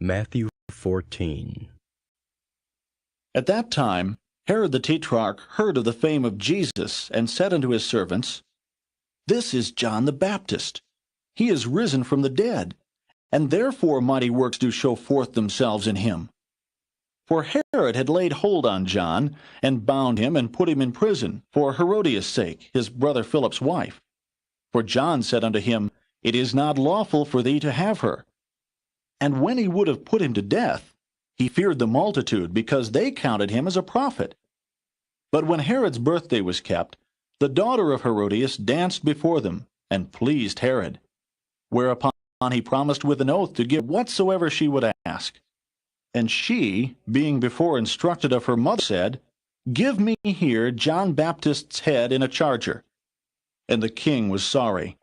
Matthew 14. At that time Herod the Tetrarch heard of the fame of Jesus, and said unto his servants, This is John the Baptist. He is risen from the dead, and therefore mighty works do show forth themselves in him. For Herod had laid hold on John, and bound him, and put him in prison, for Herodias' sake, his brother Philip's wife. For John said unto him, It is not lawful for thee to have her. And when he would have put him to death, he feared the multitude, because they counted him as a prophet. But when Herod's birthday was kept, the daughter of Herodias danced before them, and pleased Herod. Whereupon he promised with an oath to give whatsoever she would ask. And she, being before instructed of her mother, said, Give me here John Baptist's head in a charger. And the king was sorry.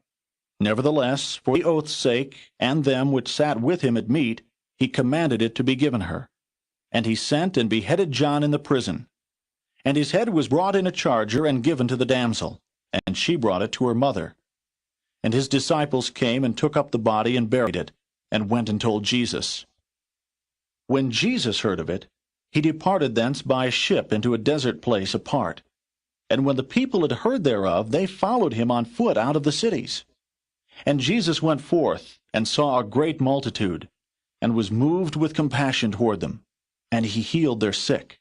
Nevertheless, for the oath's sake, and them which sat with him at meat, he commanded it to be given her. And he sent and beheaded John in the prison. And his head was brought in a charger, and given to the damsel, and she brought it to her mother. And his disciples came, and took up the body, and buried it, and went and told Jesus. When Jesus heard of it, he departed thence by a ship into a desert place apart. And when the people had heard thereof, they followed him on foot out of the cities. And Jesus went forth, and saw a great multitude, and was moved with compassion toward them, and he healed their sick.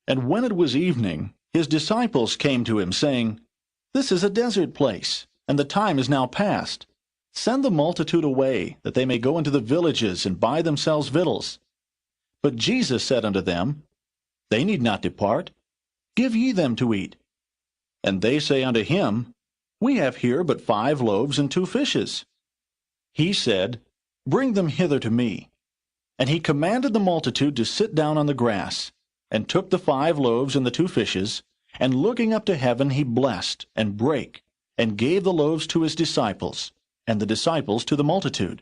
And when it was evening, his disciples came to him, saying, This is a desert place, and the time is now past. Send the multitude away, that they may go into the villages, and buy themselves victuals. But Jesus said unto them, They need not depart. Give ye them to eat. And they say unto him, We have here but 5 loaves and 2 fishes. He said, Bring them hither to me. And he commanded the multitude to sit down on the grass, and took the 5 loaves and the 2 fishes, and looking up to heaven he blessed, and brake, and gave the loaves to his disciples, and the disciples to the multitude.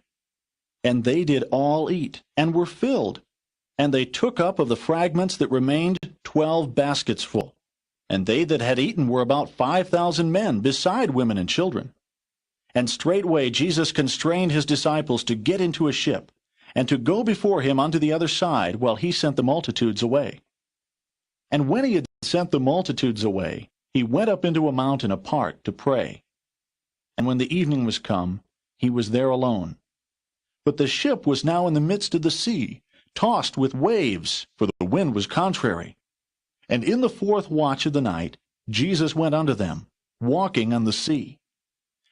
And they did all eat, and were filled. And they took up of the fragments that remained 12 baskets full. And they that had eaten were about 5,000 men, beside women and children. And straightway Jesus constrained his disciples to get into a ship, and to go before him unto the other side, while he sent the multitudes away. And when he had sent the multitudes away, he went up into a mountain apart to pray. And when the evening was come, he was there alone. But the ship was now in the midst of the sea, tossed with waves, for the wind was contrary. And in the 4th watch of the night, Jesus went unto them, walking on the sea.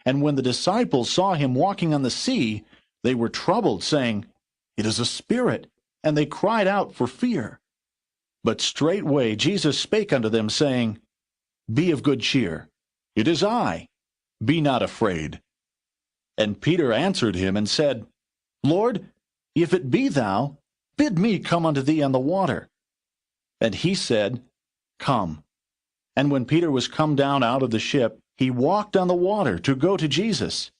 And when the disciples saw him walking on the sea, they were troubled, saying, It is a spirit, and they cried out for fear. But straightway Jesus spake unto them, saying, Be of good cheer, it is I, be not afraid. And Peter answered him, and said, Lord, if it be thou, bid me come unto thee on the water. And he said, Come. And when Peter was come down out of the ship, he walked on the water to go to Jesus.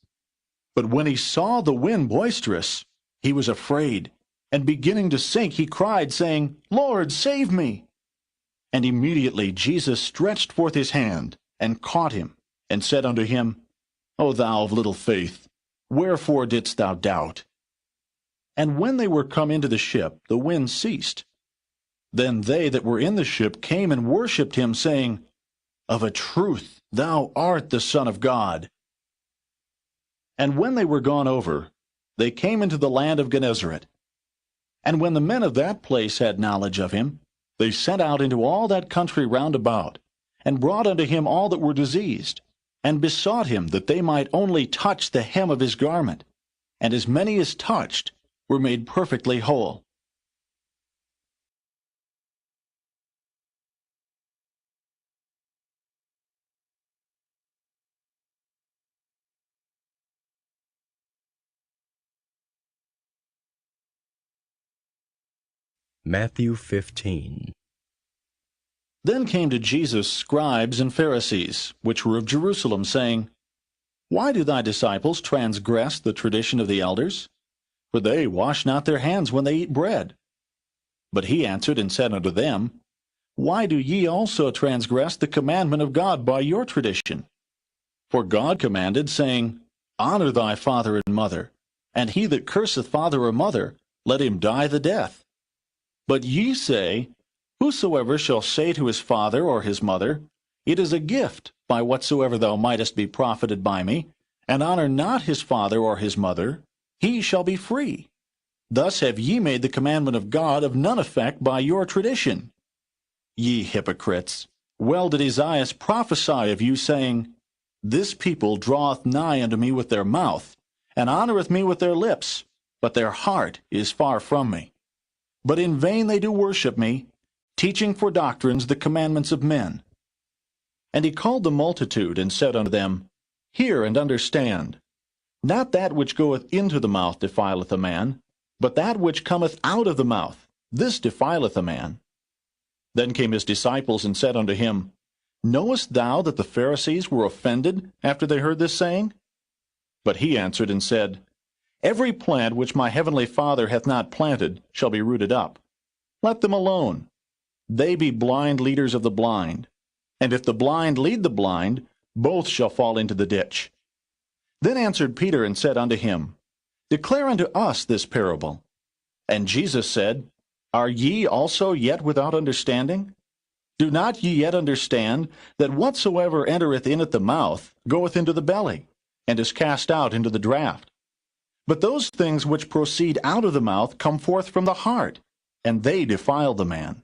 But when he saw the wind boisterous, he was afraid, and beginning to sink, he cried, saying, Lord, save me. And immediately Jesus stretched forth his hand, and caught him, and said unto him, O thou of little faith, wherefore didst thou doubt? And when they were come into the ship, the wind ceased. Then they that were in the ship came and worshipped him, saying, Of a truth thou art the Son of God. And when they were gone over, they came into the land of Gennesaret. And when the men of that place had knowledge of him, they sent out into all that country round about, and brought unto him all that were diseased, and besought him that they might only touch the hem of his garment. And as many as touched were made perfectly whole. Matthew 15. Then came to Jesus scribes and Pharisees, which were of Jerusalem, saying, Why do thy disciples transgress the tradition of the elders? For they wash not their hands when they eat bread. But he answered and said unto them, Why do ye also transgress the commandment of God by your tradition? For God commanded, saying, Honor thy father and mother, And he that curseth father or mother, let him die the death. But ye say, Whosoever shall say to his father or his mother, It is a gift, by whatsoever thou mightest be profited by me, and honor not his father or his mother, he shall be free. Thus have ye made the commandment of God of none effect by your tradition. Ye hypocrites, well did Esaias prophesy of you, saying, This people draweth nigh unto me with their mouth, and honoureth me with their lips, but their heart is far from me. But in vain they do worship me, teaching for doctrines the commandments of men. And he called the multitude, and said unto them, Hear and understand. Not that which goeth into the mouth defileth a man, but that which cometh out of the mouth, this defileth a man. Then came his disciples, and said unto him, Knowest thou that the Pharisees were offended after they heard this saying? But he answered and said, Every plant which my heavenly Father hath not planted shall be rooted up. Let them alone. They be blind leaders of the blind. And if the blind lead the blind, both shall fall into the ditch. Then answered Peter and said unto him, Declare unto us this parable. And Jesus said, Are ye also yet without understanding? Do not ye yet understand that whatsoever entereth in at the mouth goeth into the belly, and is cast out into the draught? But those things which proceed out of the mouth come forth from the heart, and they defile the man.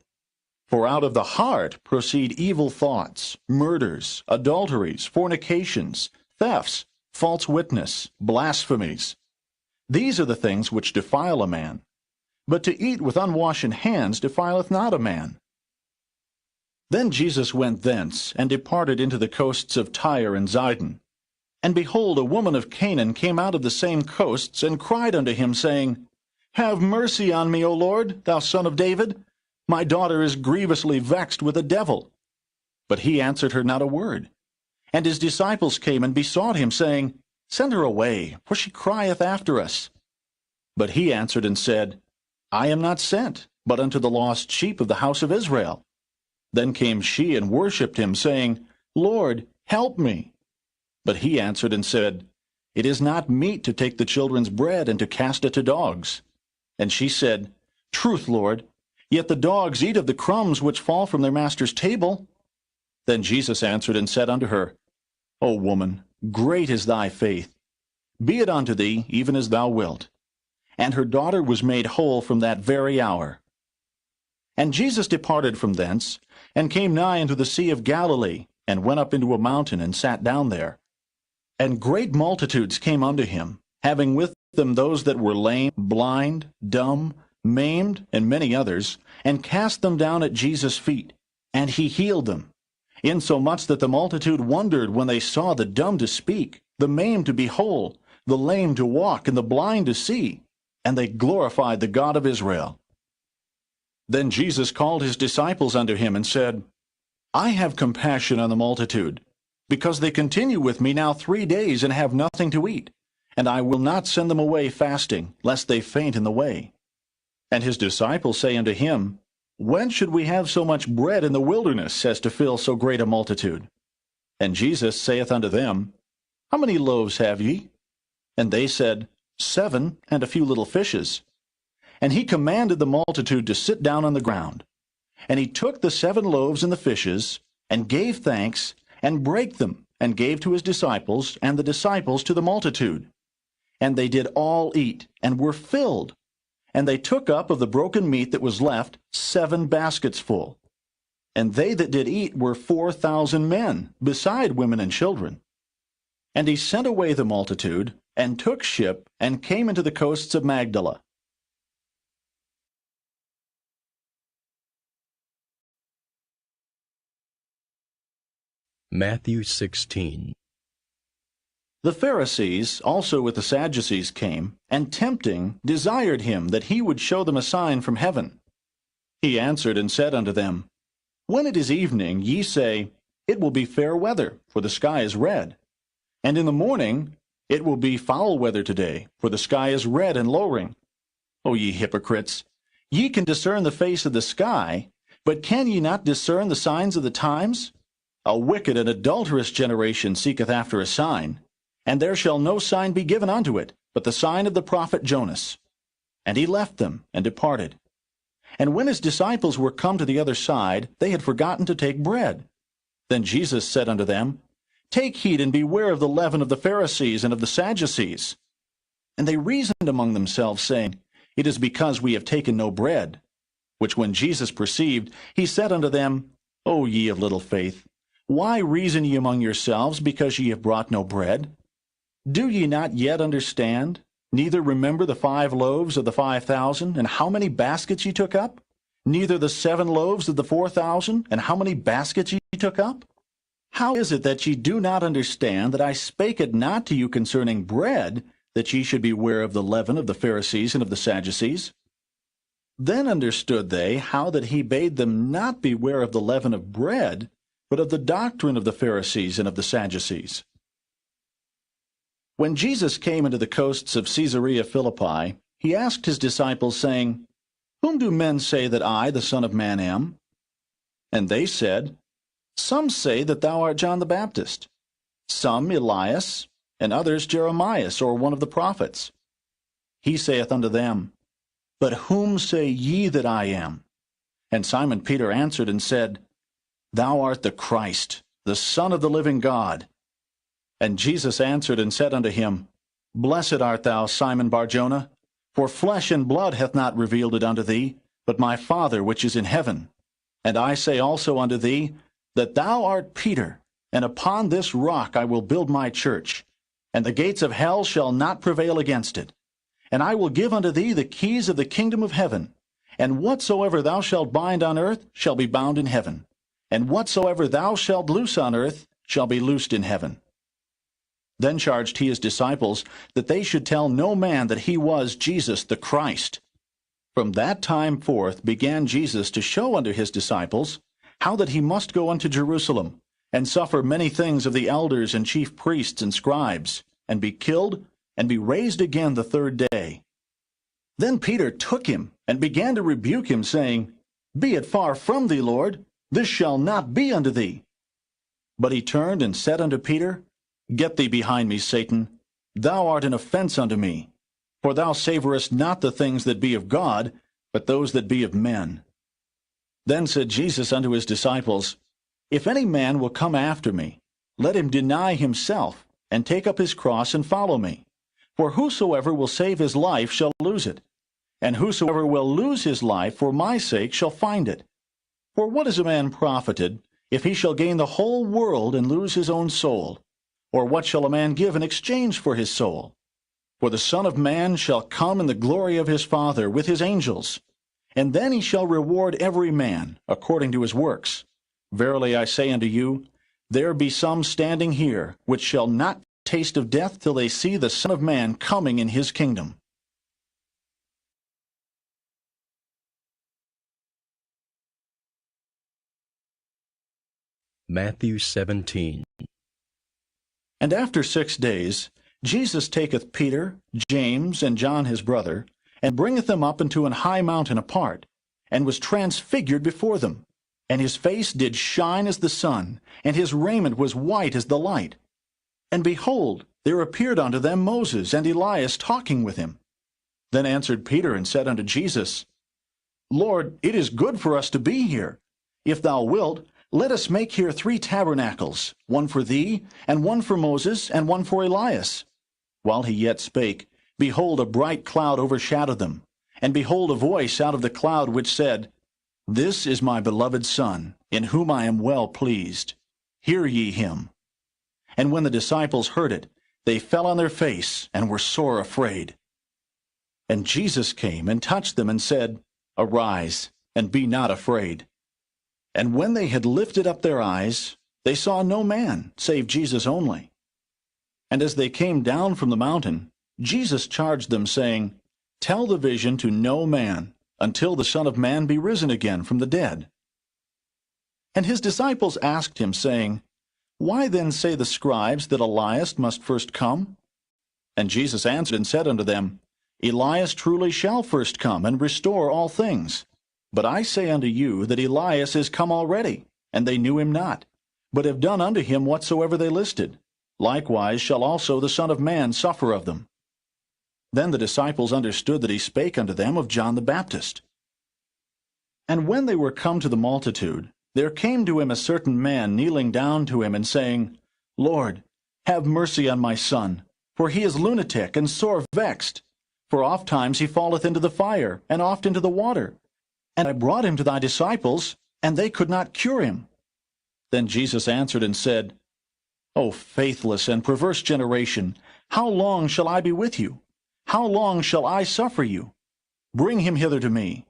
For out of the heart proceed evil thoughts, murders, adulteries, fornications, thefts, false witness, blasphemies. These are the things which defile a man. But to eat with unwashen hands defileth not a man. Then Jesus went thence, and departed into the coasts of Tyre and Zidon. And behold, a woman of Canaan came out of the same coasts, and cried unto him, saying, Have mercy on me, O Lord, thou Son of David. My daughter is grievously vexed with a devil. But he answered her not a word. And his disciples came and besought him, saying, Send her away, for she crieth after us. But he answered and said, I am not sent, but unto the lost sheep of the house of Israel. Then came she and worshipped him, saying, Lord, help me. But he answered and said, It is not meet to take the children's bread and to cast it to dogs. And she said, Truth, Lord, yet the dogs eat of the crumbs which fall from their master's table. Then Jesus answered and said unto her, O woman, great is thy faith. Be it unto thee even as thou wilt. And her daughter was made whole from that very hour. And Jesus departed from thence, and came nigh unto the Sea of Galilee, and went up into a mountain, and sat down there. And great multitudes came unto him, having with them those that were lame, blind, dumb, maimed, and many others, and cast them down at Jesus' feet. And he healed them, insomuch that the multitude wondered when they saw the dumb to speak, the maimed to be whole, the lame to walk, and the blind to see. And they glorified the God of Israel. Then Jesus called his disciples unto him, and said, I have compassion on the multitude, because they continue with me now 3 days, and have nothing to eat. And I will not send them away fasting, lest they faint in the way. And his disciples say unto him, Whence should we have so much bread in the wilderness, as to fill so great a multitude? And Jesus saith unto them, How many loaves have ye? And they said, 7, and a few little fishes. And he commanded the multitude to sit down on the ground. And he took the 7 loaves and the fishes, and gave thanks, and brake them, and gave to his disciples, and the disciples to the multitude. And they did all eat, and were filled. And they took up of the broken meat that was left 7 baskets full. And they that did eat were 4,000 men, beside women and children. And he sent away the multitude, and took ship, and came into the coasts of Magdala. Matthew 16. The Pharisees also with the Sadducees came, and tempting desired him that he would show them a sign from heaven. He answered and said unto them, When it is evening, ye say, It will be fair weather, for the sky is red. And in the morning, It will be foul weather today, for the sky is red and lowering. O ye hypocrites, ye can discern the face of the sky, but can ye not discern the signs of the times? A wicked and adulterous generation seeketh after a sign, and there shall no sign be given unto it, but the sign of the prophet Jonas. And he left them and departed. And when his disciples were come to the other side, they had forgotten to take bread. Then Jesus said unto them, Take heed and beware of the leaven of the Pharisees and of the Sadducees. And they reasoned among themselves, saying, It is because we have taken no bread. Which when Jesus perceived, he said unto them, O ye of little faith, why reason ye among yourselves, because ye have brought no bread? Do ye not yet understand, neither remember the 5 loaves of the 5,000, and how many baskets ye took up? Neither the 7 loaves of the 4,000, and how many baskets ye took up? How is it that ye do not understand that I spake it not to you concerning bread, that ye should beware of the leaven of the Pharisees and of the Sadducees? Then understood they how that he bade them not beware of the leaven of bread, but of the doctrine of the Pharisees and of the Sadducees. When Jesus came into the coasts of Caesarea Philippi, he asked his disciples, saying, Whom do men say that I, the Son of Man, am? And they said, Some say that thou art John the Baptist, some Elias, and others Jeremias, or one of the prophets. He saith unto them, But whom say ye that I am? And Simon Peter answered and said, Thou art the Christ, the Son of the living God. And Jesus answered and said unto him, Blessed art thou, Simon Bar-Jonah, for flesh and blood hath not revealed it unto thee, but my Father which is in heaven. And I say also unto thee, that thou art Peter, and upon this rock I will build my church, and the gates of hell shall not prevail against it. And I will give unto thee the keys of the kingdom of heaven. And whatsoever thou shalt bind on earth shall be bound in heaven, and whatsoever thou shalt loose on earth shall be loosed in heaven. Then charged he his disciples that they should tell no man that he was Jesus the Christ. From that time forth began Jesus to show unto his disciples how that he must go unto Jerusalem, and suffer many things of the elders and chief priests and scribes, and be killed, and be raised again the 3rd day. Then Peter took him, and began to rebuke him, saying, Be it far from thee, Lord, this shall not be unto thee. But he turned and said unto Peter, Get thee behind me, Satan. Thou art an offense unto me. For thou savorest not the things that be of God, but those that be of men. Then said Jesus unto his disciples, If any man will come after me, let him deny himself, and take up his cross, and follow me. For whosoever will save his life shall lose it, and whosoever will lose his life for my sake shall find it. For what is a man profited, if he shall gain the whole world and lose his own soul? Or what shall a man give in exchange for his soul? For the Son of Man shall come in the glory of his Father with his angels, and then he shall reward every man according to his works. Verily I say unto you, there be some standing here, which shall not taste of death till they see the Son of Man coming in his kingdom. Matthew 17. And after 6 days, Jesus taketh Peter, James, and John his brother, and bringeth them up into an high mountain apart, and was transfigured before them. And his face did shine as the sun, and his raiment was white as the light. And behold, there appeared unto them Moses and Elias talking with him. Then answered Peter and said unto Jesus, Lord, it is good for us to be here. If thou wilt, let us make here 3 tabernacles, one for thee, and one for Moses, and one for Elias. While he yet spake, behold, a bright cloud overshadowed them. And behold, a voice out of the cloud which said, This is my beloved Son, in whom I am well pleased. Hear ye him. And when the disciples heard it, they fell on their face, and were sore afraid. And Jesus came and touched them, and said, Arise, and be not afraid. And when they had lifted up their eyes, they saw no man, save Jesus only. And as they came down from the mountain, Jesus charged them, saying, Tell the vision to no man, until the Son of Man be risen again from the dead. And his disciples asked him, saying, Why then say the scribes that Elias must first come? And Jesus answered and said unto them, Elias truly shall first come, and restore all things. But I say unto you that Elias is come already, and they knew him not, but have done unto him whatsoever they listed. Likewise shall also the Son of Man suffer of them. Then the disciples understood that he spake unto them of John the Baptist. And when they were come to the multitude, there came to him a certain man kneeling down to him, and saying, Lord, have mercy on my son, for he is lunatic and sore vexed. For oft times he falleth into the fire, and oft into the water. And I brought him to thy disciples, and they could not cure him. Then Jesus answered and said, O faithless and perverse generation, how long shall I be with you? How long shall I suffer you? Bring him hither to me.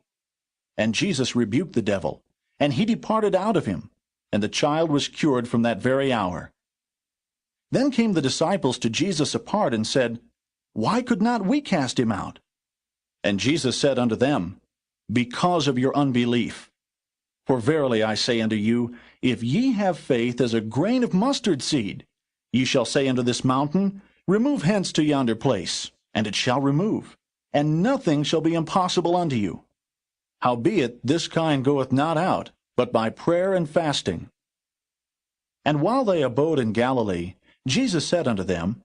And Jesus rebuked the devil, and he departed out of him, and the child was cured from that very hour. Then came the disciples to Jesus apart, and said, Why could not we cast him out? And Jesus said unto them, Because of your unbelief. For verily I say unto you, if ye have faith as a grain of mustard seed, ye shall say unto this mountain, Remove hence to yonder place, and it shall remove, and nothing shall be impossible unto you. Howbeit this kind goeth not out, but by prayer and fasting. And while they abode in Galilee, Jesus said unto them,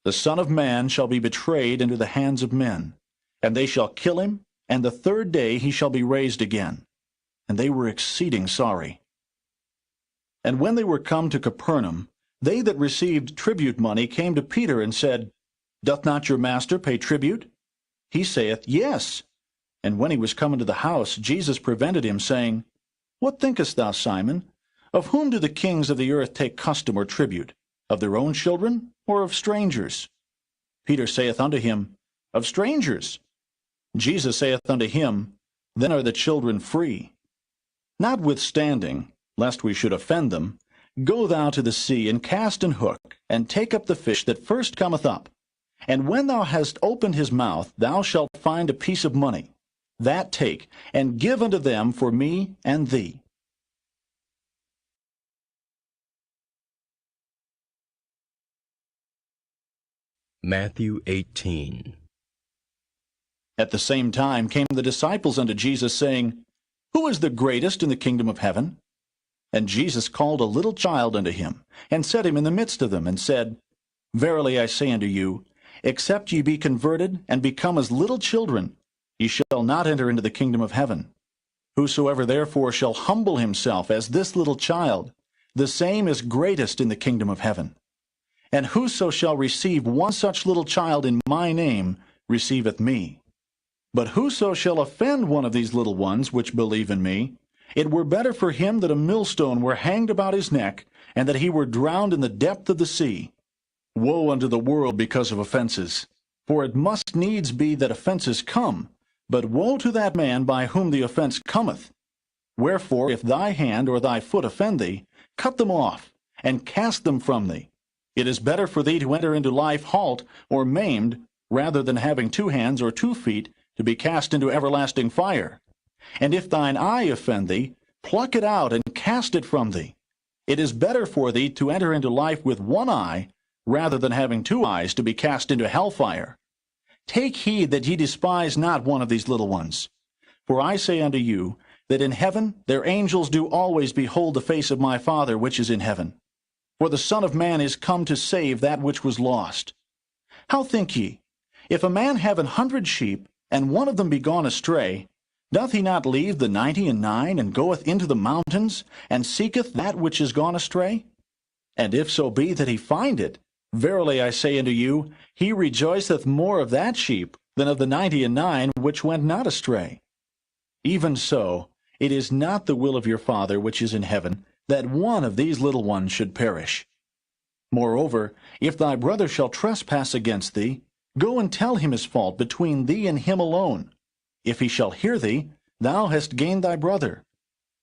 The Son of Man shall be betrayed into the hands of men, and they shall kill him, and the third day he shall be raised again. And they were exceeding sorry. And when they were come to Capernaum, they that received tribute money came to Peter, and said, Doth not your master pay tribute? He saith, Yes. And when he was come into the house, Jesus prevented him, saying, What thinkest thou, Simon? Of whom do the kings of the earth take custom or tribute? Of their own children, or of strangers? Peter saith unto him, Of strangers. Jesus saith unto him, Then are the children free. Notwithstanding, lest we should offend them, go thou to the sea, and cast an hook, and take up the fish that first cometh up. And when thou hast opened his mouth, thou shalt find a piece of money. That take, and give unto them for me and thee. Matthew 18. At the same time came the disciples unto Jesus, saying, Who is the greatest in the kingdom of heaven? And Jesus called a little child unto him, and set him in the midst of them, and said, Verily I say unto you, except ye be converted, and become as little children, ye shall not enter into the kingdom of heaven. Whosoever therefore shall humble himself as this little child, the same is greatest in the kingdom of heaven. And whoso shall receive one such little child in my name receiveth me. But whoso shall offend one of these little ones which believe in me, it were better for him that a millstone were hanged about his neck, and that he were drowned in the depth of the sea. Woe unto the world because of offenses! For it must needs be that offenses come, but woe to that man by whom the offense cometh. Wherefore, if thy hand or thy foot offend thee, cut them off, and cast them from thee. It is better for thee to enter into life halt or maimed, rather than having 2 hands or 2 feet, to be cast into everlasting fire. And if thine eye offend thee, pluck it out and cast it from thee. It is better for thee to enter into life with 1 eye, rather than having 2 eyes to be cast into hellfire. Take heed that ye despise not one of these little ones. For I say unto you, that in heaven their angels do always behold the face of my Father which is in heaven. For the Son of Man is come to save that which was lost. How think ye? If a man have 100 sheep, and one of them be gone astray, doth he not leave the 99, and goeth into the mountains, and seeketh that which is gone astray? And if so be that he find it, verily I say unto you, he rejoiceth more of that sheep than of the 99 which went not astray. Even so, it is not the will of your Father which is in heaven, that one of these little ones should perish. Moreover, if thy brother shall trespass against thee, go and tell him his fault between thee and him alone. If he shall hear thee, thou hast gained thy brother.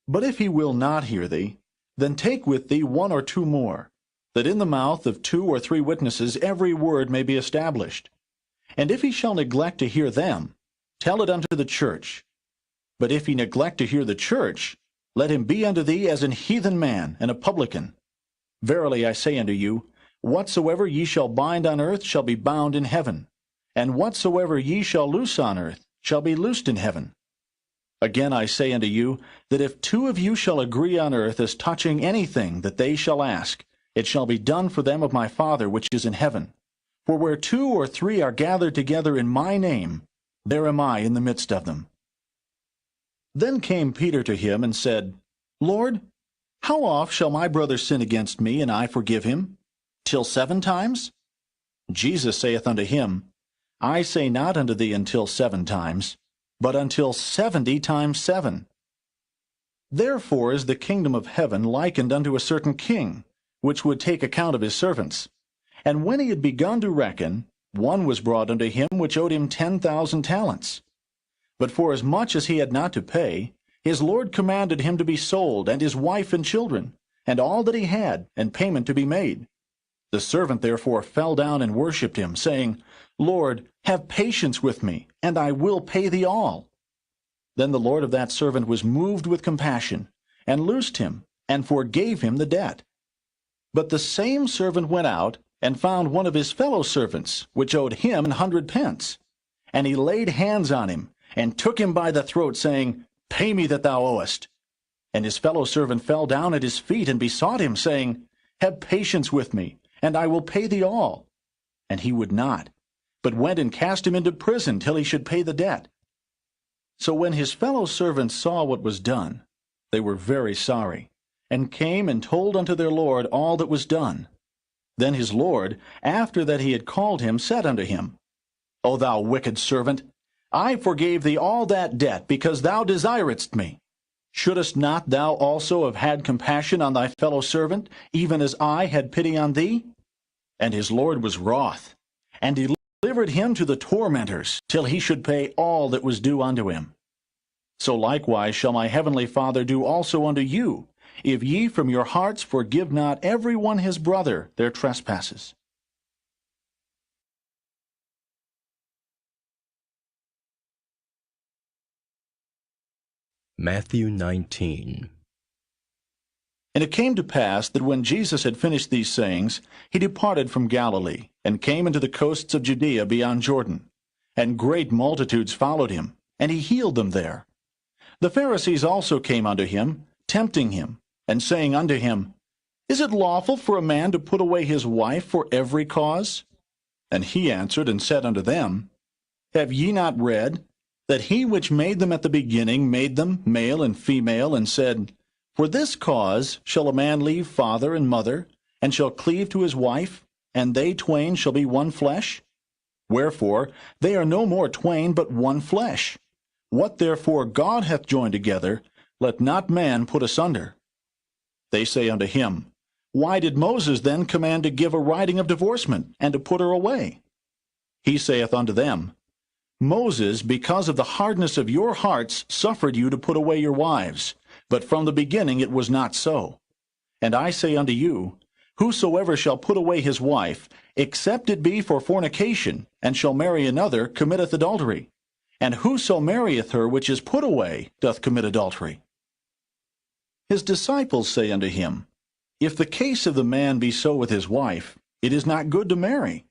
But if he will not hear thee, then take with thee 1 or 2 more, that in the mouth of 2 or 3 witnesses every word may be established. And if he shall neglect to hear them, tell it unto the church. But if he neglect to hear the church, let him be unto thee as an heathen man and a publican. Verily I say unto you, whatsoever ye shall bind on earth shall be bound in heaven, and whatsoever ye shall loose on earth shall be loosed in heaven. Again I say unto you, that if 2 of you shall agree on earth as touching anything that they shall ask, it shall be done for them of my Father which is in heaven. For where 2 or 3 are gathered together in my name, there am I in the midst of them." Then came Peter to him and said, "Lord, how oft shall my brother sin against me, and I forgive him? Till 7 times? Jesus saith unto him, I say not unto thee until 7 times, but until 70 times 7. Therefore is the kingdom of heaven likened unto a certain king, which would take account of his servants. And when he had begun to reckon, one was brought unto him which owed him 10,000 talents. But forasmuch as he had not to pay, his Lord commanded him to be sold, and his wife and children, and all that he had, and payment to be made. The servant therefore fell down and worshipped him, saying, Lord, have patience with me, and I will pay thee all. Then the Lord of that servant was moved with compassion, and loosed him, and forgave him the debt. But the same servant went out, and found one of his fellow servants, which owed him 100 pence. And he laid hands on him, and took him by the throat, saying, Pay me that thou owest. And his fellow servant fell down at his feet, and besought him, saying, Have patience with me, and I will pay thee all. And he would not, but went and cast him into prison till he should pay the debt. So when his fellow servants saw what was done, they were very sorry, and came and told unto their Lord all that was done. Then his Lord, after that he had called him, said unto him, O thou wicked servant, I forgave thee all that debt, because thou desiredst me. Shouldest not thou also have had compassion on thy fellow servant, even as I had pity on thee? And his Lord was wroth, and delivered him to the tormentors, till he should pay all that was due unto him. So likewise shall my heavenly Father do also unto you, if ye from your hearts forgive not every one his brother their trespasses. Matthew 19. And it came to pass that when Jesus had finished these sayings, he departed from Galilee, and came into the coasts of Judea beyond Jordan. And great multitudes followed him, and he healed them there. The Pharisees also came unto him, tempting him, and saying unto him, Is it lawful for a man to put away his wife for every cause? And he answered and said unto them, Have ye not read, that he which made them at the beginning made them male and female, and said, For this cause shall a man leave father and mother, and shall cleave to his wife, and they twain shall be one flesh? Wherefore they are no more twain, but one flesh. What therefore God hath joined together, let not man put asunder. They say unto him, Why did Moses then command to give a writing of divorcement, and to put her away? He saith unto them, Moses, because of the hardness of your hearts, suffered you to put away your wives, but from the beginning it was not so. And I say unto you, Whosoever shall put away his wife, except it be for fornication, and shall marry another, committeth adultery. And whoso marrieth her which is put away doth commit adultery. His disciples say unto him, If the case of the man be so with his wife, it is not good to marry.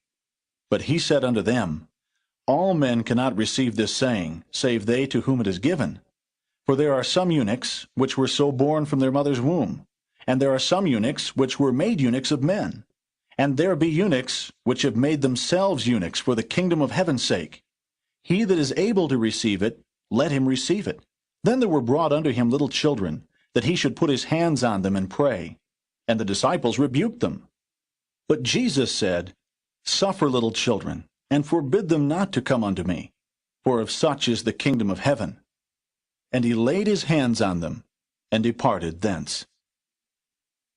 But he said unto them, All men cannot receive this saying, save they to whom it is given. For there are some eunuchs, which were so born from their mother's womb, and there are some eunuchs, which were made eunuchs of men. And there be eunuchs, which have made themselves eunuchs for the kingdom of heaven's sake. He that is able to receive it, let him receive it. Then there were brought unto him little children, that he should put his hands on them and pray. And the disciples rebuked them. But Jesus said, Suffer little children, and forbid them not to come unto me, for of such is the kingdom of heaven. And he laid his hands on them, and departed thence.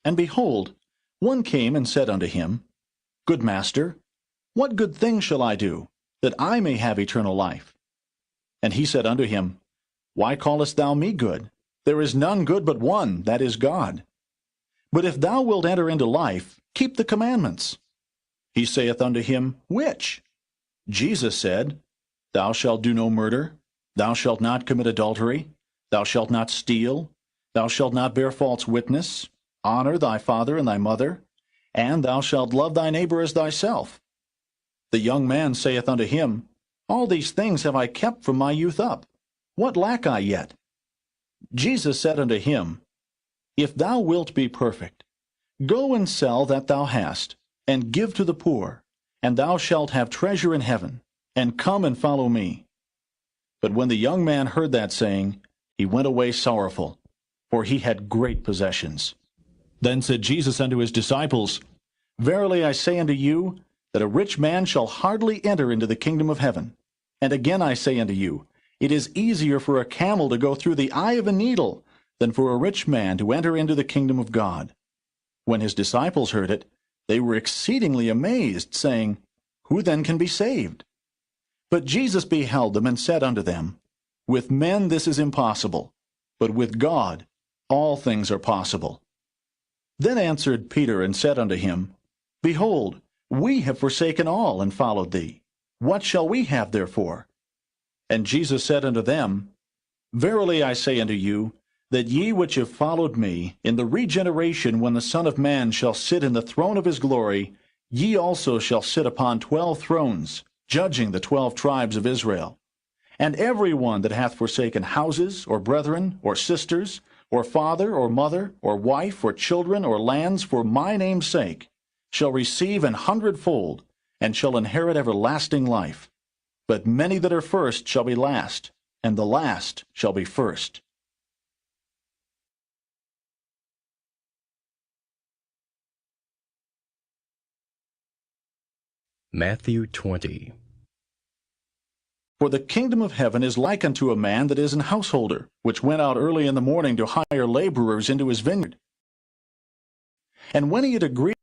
And behold, one came and said unto him, Good master, what good thing shall I do, that I may have eternal life? And he said unto him, Why callest thou me good? There is none good but one, that is God. But if thou wilt enter into life, keep the commandments. He saith unto him, Which? Jesus said, Thou shalt do no murder, thou shalt not commit adultery, thou shalt not steal, thou shalt not bear false witness, honor thy father and thy mother, and thou shalt love thy neighbor as thyself. The young man saith unto him, All these things have I kept from my youth up. What lack I yet? Jesus said unto him, If thou wilt be perfect, go and sell that thou hast, and give to the poor, and thou shalt have treasure in heaven, and come and follow me. But when the young man heard that saying, he went away sorrowful, for he had great possessions. Then said Jesus unto his disciples, Verily I say unto you, that a rich man shall hardly enter into the kingdom of heaven. And again I say unto you, it is easier for a camel to go through the eye of a needle than for a rich man to enter into the kingdom of God. When his disciples heard it, they were exceedingly amazed, saying, Who then can be saved? But Jesus beheld them, and said unto them, With men this is impossible, but with God all things are possible. Then answered Peter, and said unto him, Behold, we have forsaken all, and followed thee. What shall we have therefore? And Jesus said unto them, Verily I say unto you, that ye which have followed me, in the regeneration when the Son of Man shall sit in the throne of his glory, ye also shall sit upon 12 thrones, judging the 12 tribes of Israel. And every one that hath forsaken houses, or brethren, or sisters, or father, or mother, or wife, or children, or lands, for my name's sake, shall receive 100-fold, and shall inherit everlasting life. But many that are first shall be last, and the last shall be first. Matthew 20. For the kingdom of heaven is like unto a man that is an householder, which went out early in the morning to hire laborers into his vineyard. And when he had agreed